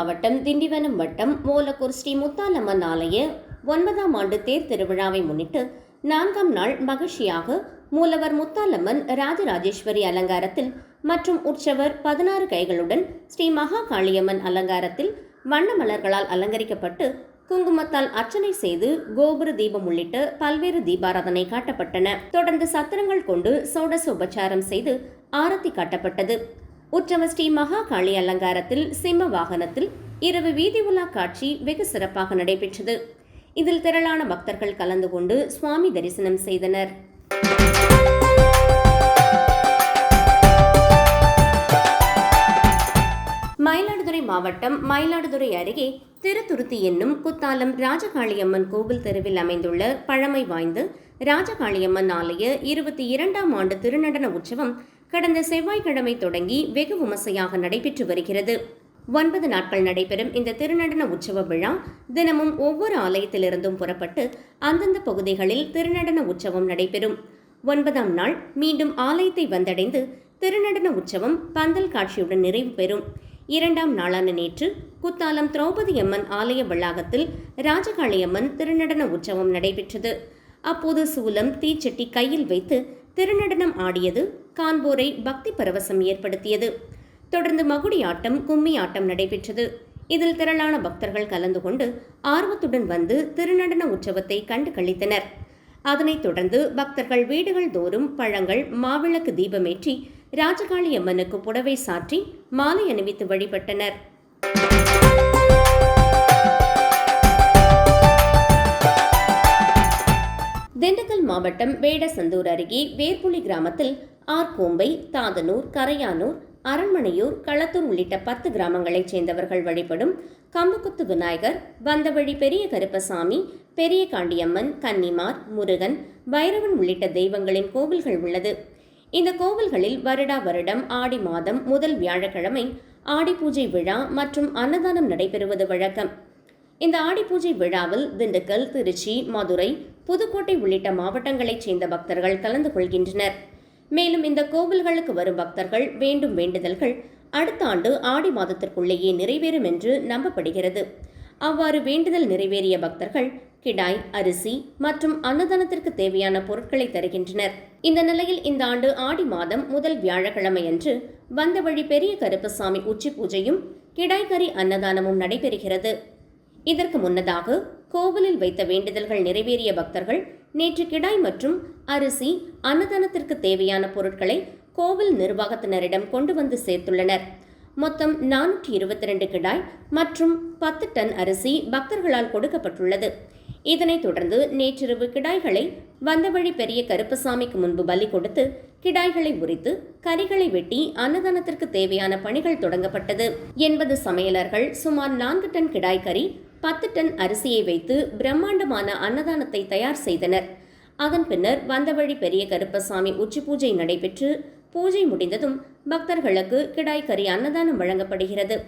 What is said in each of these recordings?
மாவட்டம் திண்டிவனம் வட்டம் மூலக்கூர் ஸ்ரீ முத்தாலம்மன் ஆலய 9ஆம் ஆண்டு தேர் திருவிழாவை முன்னிட்டு 4ஆம் நாள் மகிழ்ச்சியாக மூலவர் முத்தாலம்மன் ராஜராஜேஸ்வரி அலங்காரத்தில் மற்றும் உற்சவர் 16 கைகளுடன் ஸ்ரீ மகா காளியம்மன் அலங்காரத்தில் வண்ண மலர்களால் அலங்கரிக்கப்பட்டு குங்குமத்தால் அர்ச்சனை செய்து கோபுர தீபம் உள்ளிட்ட பல்வேறு தீபாராதனை காட்டப்பட்டன. தொடர்ந்து சத்திரங்கள் கொண்டு சோடச உபச்சாரம் செய்து ஆரத்தி காட்டப்பட்டது. உற்சவர் ஸ்ரீ மகா காளி அலங்காரத்தில் சிம்ம வாகனத்தில் இரவு வீதி உலா காட்சி வெகு சிறப்பாக நடைபெற்றது. இதில் திரளான பக்தர்கள் கலந்து கொண்டு சுவாமி தரிசனம் செய்தனர். மயிலாடுதுறை மாவட்டம் மயிலாடுதுறை அருகே திருத்துருத்தி என்னும் குத்தாலம் ராஜகாளியம்மன் கோவில் தெருவில் அமைந்துள்ள பழமை வாய்ந்த ராஜகாளியம்மன் ஆலய 22ஆம் ஆண்டு திருநடன உற்சவம் கடந்த செவ்வாய்க்கிழமை தொடங்கி வெகு விமர்சையாக நடைபெற்று வருகிறது. 9 நாட்கள் நடைபெறும் இந்த திருநடன உற்சவ விழா தினமும் ஒவ்வொரு ஆலயத்திலிருந்தும் புறப்பட்டு அந்தந்த பகுதிகளில் திருநடன உற்சவம் நடைபெறும். 9ஆம் நாள் மீண்டும் ஆலயத்தை வந்தடைந்து திருநடன உற்சவம் பந்தல் காட்சியுடன் நிறைவு பெறும். 2ஆம் நாளான நேற்று குத்தாலம் திரௌபதி அம்மன் ஆலய வளாகத்தில் ராஜகாளியம்மன் திருநடன உற்சவம் நடைபெற்றது. அப்போது சூலம் தீச்சட்டி கையில் வைத்து திருநடனம் ஆடியது காண்போரை பக்தி பரவசம் ஏற்படுத்தியது. தொடர்ந்து மகுடி ஆட்டம், கும்மி ஆட்டம் நடைபெற்றது. இதில் திரளான பக்தர்கள் கலந்து கொண்டு ஆர்வத்துடன் வந்து திருநடன உற்சவத்தை கண்டு களித்தனர். அதனைத் தொடர்ந்து பக்தர்கள் வீடுகள் தோறும் பழங்கள், மாவிளக்கு தீபமேற்றி ராஜகாளி அம்மனுக்கு புடவை சாற்றி மாலை அணிவித்து வழிபட்டனர். திண்டுக்கல் மாவட்டம் வேடசந்தூர் அருகே வேர்புலி கிராமத்தில் ஆர்கோம்பை, தாதனூர், கரையானூர், அரண்மனையூர், களத்தூர் உள்ளிட்ட 10 கிராமங்களைச் சேர்ந்தவர்கள் வழிபடும் கம்புக்குத்து விநாயகர், வந்தவழி பெரிய கருப்பசாமி, பெரிய காண்டியம்மன், கன்னிமார், முருகன், பைரவன் உள்ளிட்ட தெய்வங்களின் கோவில்கள் உள்ளது. இந்த கோவில்களில் வருடா வருடம் ஆடி மாதம் முதல் வியாழக்கிழமை ஆடி பூஜை விழா மற்றும் அன்னதானம் நடைபெறுவது வழக்கம். இந்த ஆடி பூஜை விழாவில் திண்டுக்கல், திருச்சி, மதுரை, புதுக்கோட்டை உள்ளிட்ட மாவட்டங்களைச் சேர்ந்த பக்தர்கள் கலந்து கொள்கின்றனர். மேலும் இந்த கோவில்களுக்கு வரும் பக்தர்கள் வேண்டும் வேண்டுதல்கள் அடுத்த ஆண்டு ஆடி மாதத்திற்குள்ளேயே நிறைவேறும் என்று நம்பப்படுகிறது. அவ்வாறு வேண்டுதல் நிறைவேறிய பக்தர்கள் கிடாய், அரிசி மற்றும் அன்னதானத்திற்கு தேவையான பொருட்களை தருகின்றனர். இந்த நிலையில் இந்த ஆண்டு ஆடி மாதம் முதல் வியாழக்கிழமை அன்று வந்தவழி பெரிய கருப்பசாமி உச்சி பூஜையும் கிடாய்கறி அன்னதானமும் நடைபெறுகிறது. இதற்கு முன்னதாக கோவிலில் வைத்த வேண்டுதல்கள் நிறைவேறிய பக்தர்கள் நேற்று கிடாய் மற்றும் அரிசி, அன்னதானத்திற்கு தேவையான பொருட்களை கோவில் நிர்வாகத்தினரிடம் கொண்டு வந்து சேர்த்துள்ளனர். மொத்தம் 422 கிடாய் மற்றும் 10 டன் அரிசி பக்தர்களால் கொடுக்கப்பட்டுள்ளது. இதனைத் தொடர்ந்து நேற்றிரவு கிடாய்களை வந்தவழி பெரிய கருப்பசாமிக்கு முன்பு பலி கொடுத்து கிடாய்களை உரித்து கறிகளை வெட்டி அன்னதானத்திற்கு தேவையான பணிகள் தொடங்கப்பட்டது. 80 சமையலர்கள் சுமார் 4 டன் கிடாய் கறி, 10 டன் அரிசியை வைத்து பிரம்மாண்டமான அன்னதானத்தை தயார் செய்தனர். அதன் பின்னர் வந்தவழி பெரிய கருப்பசாமி உச்சி பூஜை நடைபெற்று பூஜை முடிந்ததும் பக்தர்களுக்கு கிடாய் கறி அன்னதானம் வழங்கப்படுகிறது.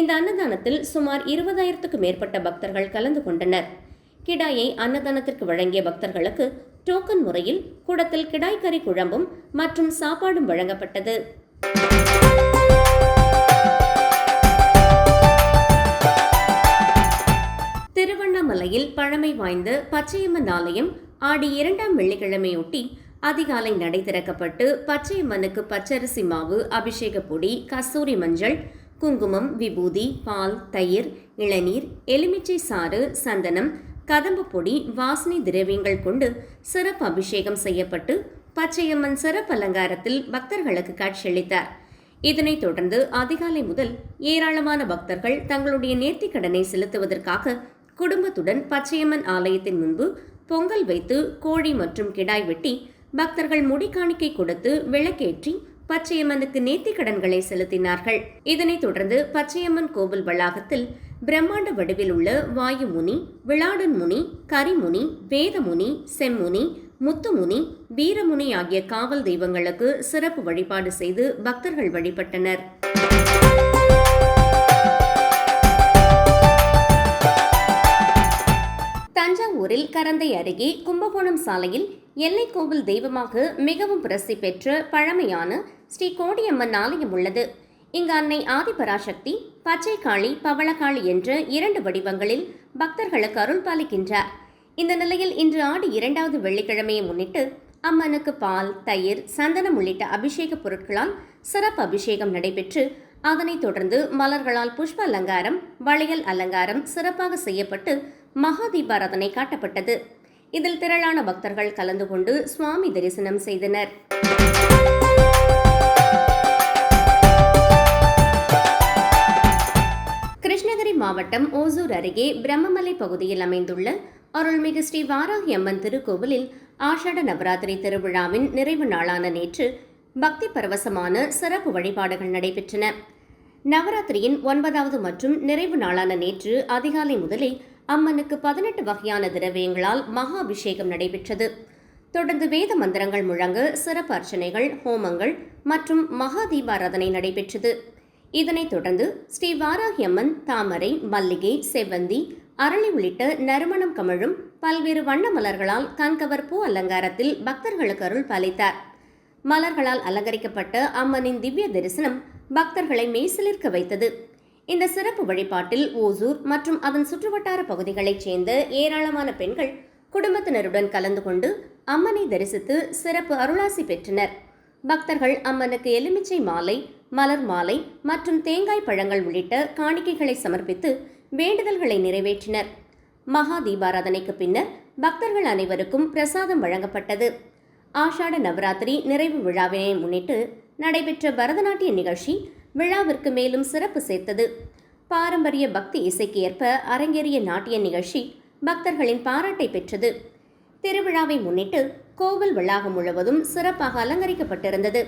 இந்த அன்னதானத்தில் சுமார் 20,000க்கும் மேற்பட்ட பக்தர்கள் கலந்து கொண்டனர். கிடாயை அன்னதானத்திற்கு வழங்கிய பக்தர்களுக்கு டோக்கன் முறையில் குடத்தில் கிடாய் கறி குழம்பும் மற்றும் சாப்பாடும் வழங்கப்பட்டது. திருவண்ணாமலையில் பழமை வாய்ந்த பச்சையம்மன் ஆலயம் ஆடி 2ஆம் வெள்ளிக்கிழமையொட்டி அதிகாலை நடை திறக்கப்பட்டு பச்சையம்மனுக்கு பச்சரிசி மாவு, அபிஷேக பொடி, கஸ்தூரி மஞ்சள், குங்குமம், விபூதி, பால், தயிர், இளநீர், எலுமிச்சை சாறு, சந்தனம், கதம்பு பொடி, வாசனை திரவியங்கள் கொண்டு சிறப்பு அபிஷேகம் செய்யப்பட்டு பச்சையம்மன் சிறப்பு அலங்காரத்தில் பக்தர்களுக்கு காட்சியளித்தார். இதனைத் தொடர்ந்து அதிகாலை முதல் ஏராளமான பக்தர்கள் தங்களுடைய நேர்த்திக்கடனை செலுத்துவதற்காக குடும்பத்துடன் பச்சையம்மன் ஆலயத்தின் முன்பு பொங்கல் வைத்து கோழி மற்றும் கிடாய் வெட்டி பக்தர்கள் முடிக்காணிக்கை கொடுத்து விளக்கேற்றி பச்சையம்மனுக்கு நேர்த்திக்கடன்களை செலுத்தினார்கள். இதனைத் தொடர்ந்து பச்சையம்மன் கோவில் வளாகத்தில் பிரம்மாண்ட வடிவில் உள்ள வாயுமுனி, விளாடன் முனி, கரிமுனி, வேதமுனி, செம்முனி, முத்துமுனி, வீரமுனி ஆகிய காவல் தெய்வங்களுக்கு சிறப்பு வழிபாடு செய்து பக்தர்கள் வழிபட்டனர். தஞ்சாவூரில் கரந்தை அருகே கும்பகோணம் சாலையில் எல்லைக்கோவில் தெய்வமாக மிகவும் பிரசித்தி பெற்ற பழமையான ஸ்ரீ கோடியம்மன் ஆலயம் உள்ளது. இங்கு அன்னை ஆதிபராசக்தி, பச்சை காளி, பவளக்காளி என்ற 2 வடிவங்களில் பக்தர்களுக்கு அருள் பாலிக்கின்றார். இந்த நிலையில் இன்று ஆடி 2வது வெள்ளிக்கிழமையை முன்னிட்டு அம்மனுக்கு பால், தயிர், சந்தனம் உள்ளிட்ட அபிஷேக பொருட்களால் சிறப்பு அபிஷேகம் நடைபெற்று அதனைத் தொடர்ந்து மலர்களால் புஷ்ப அலங்காரம், வளையல் அலங்காரம் சிறப்பாக செய்யப்பட்டு மகா தீபாராதனை காட்டப்பட்டது. இதில் திரளான பக்தர்கள் கலந்து கொண்டு சுவாமி தரிசனம் செய்தனர். கிருஷ்ணகிரி மாவட்டம் ஓசூர் அருகே பிரம்மமலை பகுதியில் அமைந்துள்ள அருள்மிகு ஸ்ரீ வாராகி அம்மன் திருக்கோவிலில் ஆஷாட நவராத்திரி திருவிழாவின் நிறைவு நாளான நேற்று பக்தி பரவசமான சிறப்பு வழிபாடுகள் நடைபெற்றன. நவராத்திரியின் 9வது மற்றும் நிறைவு நாளான நேற்று அதிகாலை முதலே அம்மனுக்கு 18 வகையான திரவியங்களால் மகா அபிஷேகம் நடைபெற்றது. தொடர்ந்து வேத மந்திரங்கள் முழங்க சிறப்பு அர்ச்சனைகள், ஹோமங்கள் மற்றும் மகா தீபாராதனை நடைபெற்றது. இதனைத் தொடர்ந்து ஸ்ரீ வாராகி அம்மன் தாமரை, மல்லிகை, செவ்வந்தி, அரளி உள்ளிட்ட நறுமணம் கமழும் பல்வேறு வண்ண மலர்களால் கண்கவர் பூ அலங்காரத்தில் பக்தர்களுக்கு அருள் பாலித்தார். மலர்களால் அலங்கரிக்கப்பட்ட அம்மனின் திவ்ய தரிசனம் பக்தர்களை மெய்சிலிர்க்க வைத்தது. இந்த சிறப்பு வழிபாட்டில் ஓசூர் மற்றும் அதன் சுற்றுவட்டார பகுதிகளைச் சேர்ந்த ஏராளமான பெண்கள் குடும்பத்தினருடன் கலந்து கொண்டு அம்மனை தரிசித்து சிறப்பு அருளாசி பெற்றனர். பக்தர்கள் அம்மனுக்கு எலுமிச்சை மாலை, மலர் மாலை மற்றும் தேங்காய் பழங்கள் உள்ளிட்ட காணிக்கைகளை சமர்ப்பித்து வேண்டுதல்களை நிறைவேற்றினர். மகா தீபாராதனைக்கு பின்னர் பக்தர்கள் அனைவருக்கும் பிரசாதம் வழங்கப்பட்டது. ஆஷாட நவராத்திரி நிறைவு விழாவினை முன்னிட்டு நடைபெற்ற பரதநாட்டிய நிகழ்ச்சி விழாவிற்கு மேலும் சிறப்பு சேர்த்தது. பாரம்பரிய பக்தி இசைக்கு ஏற்ப அரங்கேறிய நாட்டிய நிகழ்ச்சி பக்தர்களின் பாராட்டை பெற்றது. திருவிழாவை முன்னிட்டு கோவில் வளாகம் முழுவதும் சிறப்பாக அலங்கரிக்கப்பட்டிருந்தது.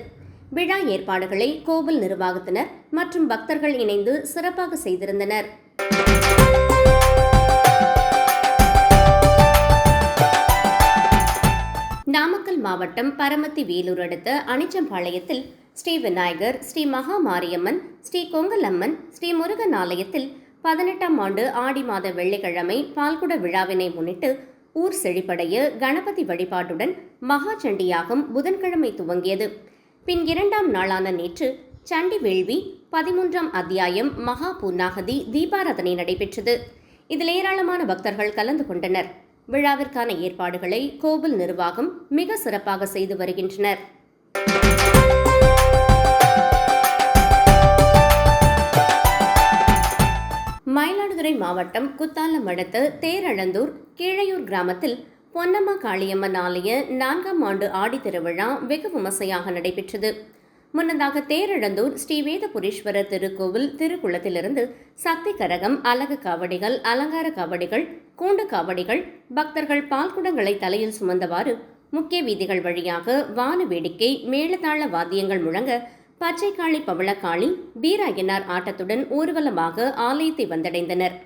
விழா ஏற்பாடுகளை கோவில் நிர்வாகத்தினர் மற்றும் பக்தர்கள் இணைந்து சிறப்பாக செய்திருந்தனர். நாமக்கல் மாவட்டம் பரமத்தி வேலூர் அடுத்த அனிச்சம்பாளையத்தில் ஸ்ரீ விநாயகர், ஸ்ரீ மகா மாரியம்மன், ஸ்ரீ கொங்கலம்மன், ஸ்ரீ முருகன் ஆலயத்தில் 18ஆம் ஆண்டு ஆடி மாத வெள்ளிக்கிழமை பால்குட விழாவினை முன்னிட்டு ஊர் செழிப்படைய கணபதி வழிபாட்டுடன் மகா சண்டியாகம் புதன்கிழமை துவங்கியது. பின் 2ஆம் நாளான நேற்று சண்டி வேள்வி, 13ஆம் அத்தியாயம், மகா பூர்ணாகதி தீபாராதனை நடைபெற்றது. இதில் ஏராளமான பக்தர்கள் கலந்து கொண்டனர். விழாவிற்கான ஏற்பாடுகளை கோவில் நிர்வாகம் மிக சிறப்பாக செய்து வருகின்றனர். மயிலாடுதுறை மாவட்டம் குத்தாலம் அடுத்த தேரழந்தூர் கீழையூர் கிராமத்தில் பொன்னம்மா காளியம்மன் ஆலய 4ஆம் ஆண்டு ஆடி திருவிழா வெகு விமர்சையாக நடைபெற்றது. முன்னதாக தேரழந்தூர் ஸ்ரீவேதபுரீஸ்வரர் திருக்கோவில் திருக்குளத்திலிருந்து சக்தி கரகம், அலகு காவடிகள், அலங்கார காவடிகள், கூண்டு காவடிகள், பக்தர்கள் பால்குடங்களை தலையில் சுமந்தவாறு முக்கிய வீதிகள் வழியாக வான வேடிக்கை, மேளதாள வாத்தியங்கள் முழங்க பச்சைக்காளி, பவளக்காளி, வீராயனார் ஆட்டத்துடன் ஊர்வலமாக ஆலயத்தை வந்தடைந்தனர்.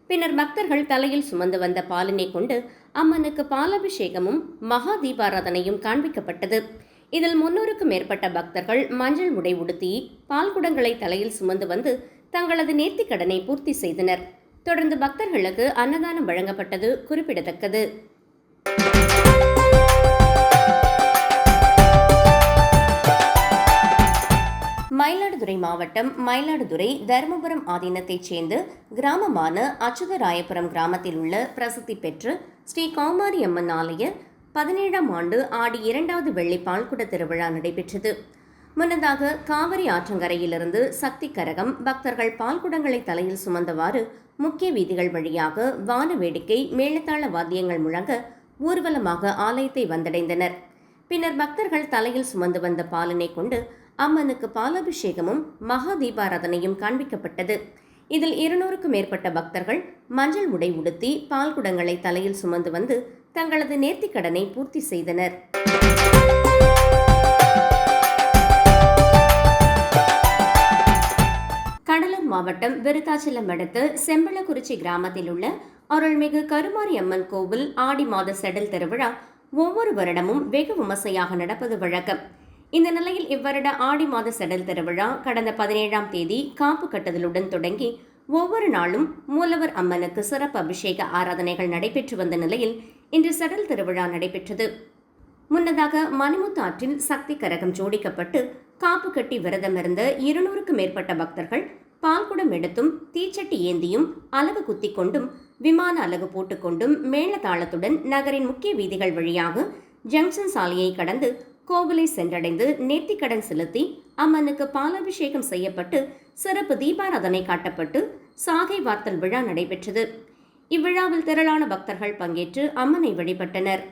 பின்னர் பக்தர்கள் தலையில் சுமந்து வந்த பாலினை கொண்டு அம்மனுக்கு பாலாபிஷேகமும் மகா தீபாராதனையும் காண்பிக்கப்பட்டது. இதில் 300க்கும் மேற்பட்ட பக்தர்கள் மஞ்சள் உடை உடுத்தி பால்குடங்களை தலையில் சுமந்து வந்து தங்களது நேர்த்திக் கடனை பூர்த்தி செய்தனர். தொடர்ந்து பக்தர்களுக்கு அன்னதானம் வழங்கப்பட்டது குறிப்பிடத்தக்கது. மயிலாடுதுறை மாவட்டம் மயிலாடுதுறை தர்மபுரம் ஆதீனத்தைச் சேர்ந்த கிராமமான அச்சுதராயபுரம் கிராமத்தில் உள்ள பிரசித்தி பெற்ற ஸ்ரீ கௌமாரி அம்மன் ஆலய 17ஆம் ஆண்டு ஆடி 2வது வெள்ளி பால்குட திருவிழா நடைபெற்றது. முன்னதாக காவிரி ஆற்றங்கரையிலிருந்து சக்தி கரகம், பக்தர்கள் பால்குடங்களை தலையில் சுமந்தவாறு முக்கிய வீதிகள் வழியாக வான வேடிக்கை, மேளதாள வாத்தியங்கள் முழங்க ஊர்வலமாக ஆலயத்தை வந்தடைந்தனர். பின்னர் பக்தர்கள் தலையில் சுமந்து வந்த பாலினை கொண்டு அம்மனுக்கு பாலாபிஷேகமும் மகா தீபாராதனையும் காண்பிக்கப்பட்டது. இதில் 200க்கும் மேற்பட்ட பக்தர்கள் மஞ்சள் உடை உடுத்தி பால்குடங்களை தலையில் சுமந்து வந்து தங்களது நேர்த்திக் கடனை பூர்த்தி செய்தனர். கடலூர் மாவட்டம் விருத்தாச்சலம் அடுத்த செம்பளக்குறிச்சி கிராமத்தில் உள்ள அருள்மிகு கருமாரி அம்மன் கோவில் ஆடி மாத செடல் திருவிழா ஒவ்வொரு வருடமும் வெகு விமர்சையாக நடப்பது வழக்கம். இந்த நிலையில் இவ்வருட ஆடி மாத செடல் திருவிழா கடந்த 17ஆம் தேதி காப்பு கட்டுதலுடன் தொடங்கி ஒவ்வொரு நாளும் மூலவர் அம்மனுக்கு சிறப்பு அபிஷேக ஆராதனைகள் நடைபெற்று வந்த நிலையில் இன்று செடல் திருவிழா நடைபெற்றது. முன்னதாக மணிமுத்து ஆற்றில் சக்தி கரகம் ஜோடிக்கப்பட்டு காப்பு கட்டி விரதமிருந்த 200க்கும் மேற்பட்ட பக்தர்கள் பால்குடம் எடுத்தும் தீச்சட்டி ஏந்தியும் அலகு குத்திக் கொண்டும் விமான அலகு போட்டுக்கொண்டும் மேளதாளத்துடன் நகரின் முக்கிய வீதிகள் வழியாக ஜங்ஷன் சாலையை கடந்து கோவிலை சென்றடைந்து நேர்த்திக்கடன் செலுத்தி அம்மனுக்கு பாலாபிஷேகம் செய்யப்பட்டு சிறப்பு தீபாராதனை காட்டப்பட்டு சாகை வார்த்தல் விழா நடைபெற்றது. இவ்விழாவில் திரளான பக்தர்கள் பங்கேற்று அம்மனை வழிபட்டனர்.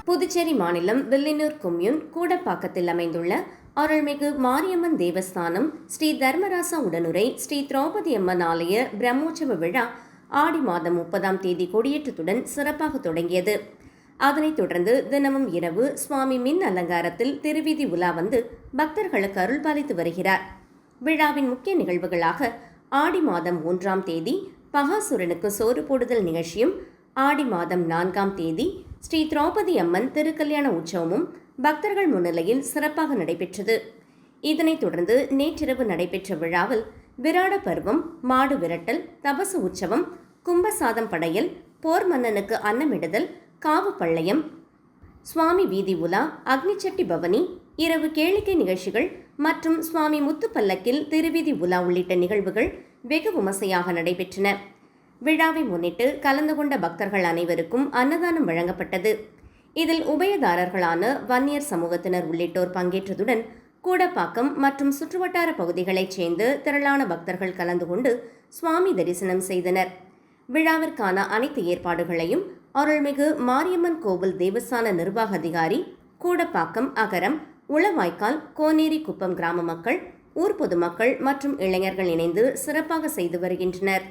புதுச்சேரி மாநிலம் வில்லியனூர் கொம்யூன் கூடப்பாக்கத்தில் அமைந்துள்ள அருள்மிகு மாரியம்மன் தேவஸ்தானம் ஸ்ரீ தர்மராசா உடனுரை ஸ்ரீ திரௌபதி அம்மன் ஆலய பிரம்மோற்சவ விழா ஆடி மாதம் 30ஆம் தேதி கொடியேற்றத்துடன் சிறப்பாக தொடங்கியது. அதனைத் தொடர்ந்து தினமும் இரவு சுவாமி மின் அலங்காரத்தில் திருவீதி உலா வந்து பக்தர்களுக்கு அருள்பாலித்து வருகிறார். விழாவின் முக்கிய நிகழ்வுகளாக ஆடி மாதம் 1ஆம் தேதி பகாசுரனுக்கு சோறு போடுதல் நிகழ்ச்சியும், ஆடி மாதம் 4ஆம் தேதி ஸ்ரீ திரௌபதி அம்மன் திருக்கல்யாண உற்சவமும் பக்தர்கள் முன்னிலையில் சிறப்பாக நடைபெற்றது. இதனைத் தொடர்ந்து நேற்றிரவு நடைபெற்ற விழாவில் விராட பருவம், மாடு விரட்டல், தபசு உற்சவம், கும்பசாதம் படையல், போர் மன்னனுக்கு அன்னமிடுதல், காவு பள்ளயம், சுவாமி வீதி உலா, அக்னிச்சட்டி பவனி, இரவு கேளிக்கை நிகழ்ச்சிகள் மற்றும் சுவாமி முத்து பல்லக்கில் திருவீதி உலா உள்ளிட்ட நிகழ்வுகள் வெகு விமர்சையாக நடைபெற்றன. விழாவை முன்னிட்டு கலந்து கொண்ட பக்தர்கள் அனைவருக்கும் அன்னதானம் வழங்கப்பட்டது. இதில் உபயதாரர்களான வன்னியர் சமூகத்தினர் உள்ளிட்டோர் பங்கேற்றதுடன் கூடப்பாக்கம் மற்றும் சுற்றுவட்டார பகுதிகளைச் சேர்ந்து திரளான பக்தர்கள் கலந்து கொண்டு சுவாமி தரிசனம் செய்தனர். விழாவிற்கான அனைத்து ஏற்பாடுகளையும் அருள்மிகு மாரியம்மன் கோவில் தேவஸ்தான நிர்வாக அதிகாரி, கூடப்பாக்கம் அகரம், உளவாய்க்கால், கோனேரி குப்பம் கிராம மக்கள், ஊர் பொதுமக்கள் மற்றும் இளைஞர்கள் இணைந்து சிறப்பாக செய்து வருகின்றனர்.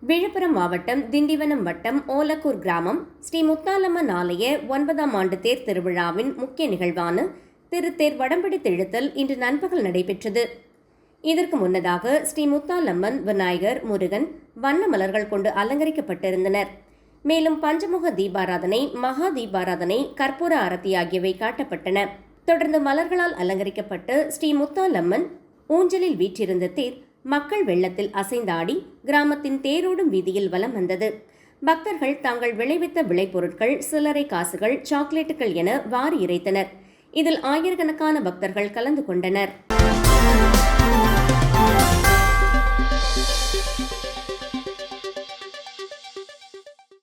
விழுப்புரம் மாவட்டம் திண்டிவனம் வட்டம் ஓலக்கூர் கிராமம் ஸ்ரீ முத்தாலம்மன் ஆலய 9ஆம் ஆண்டு தேர் திருவிழாவின் முக்கிய நிகழ்வான திருத்தேர் வடம்பிடித்து இழுத்தல் இன்று நண்பகல் நடைபெற்றது. இதற்கு முன்னதாக ஸ்ரீ முத்தாலம்மன், விநாயகர், முருகன் வண்ண மலர்கள் கொண்டு அலங்கரிக்கப்பட்டிருந்தனர். மேலும் பஞ்சமுக தீபாராதனை, மகா தீபாராதனை, கற்பூர ஆரத்தி ஆகியவை காட்டப்பட்டன. தொடர்ந்து மலர்களால் அலங்கரிக்கப்பட்டு ஸ்ரீ முத்தாலம்மன் ஊஞ்சலில் வீற்றிருந்த தேர் மக்கள் வெள்ளத்தில் அசைந்தாடி கிராமத்தின் தேரோடும் வீதியில் வலம் வந்தது. பக்தர்கள் தாங்கள் விளைவித்த விளைபொருட்கள், சில்லறை காசுகள், சாக்லேட்டுகள் என வாரி இறைத்தனர். இதில் ஆயிரக்கணக்கான பக்தர்கள் கலந்து கொண்டனர்.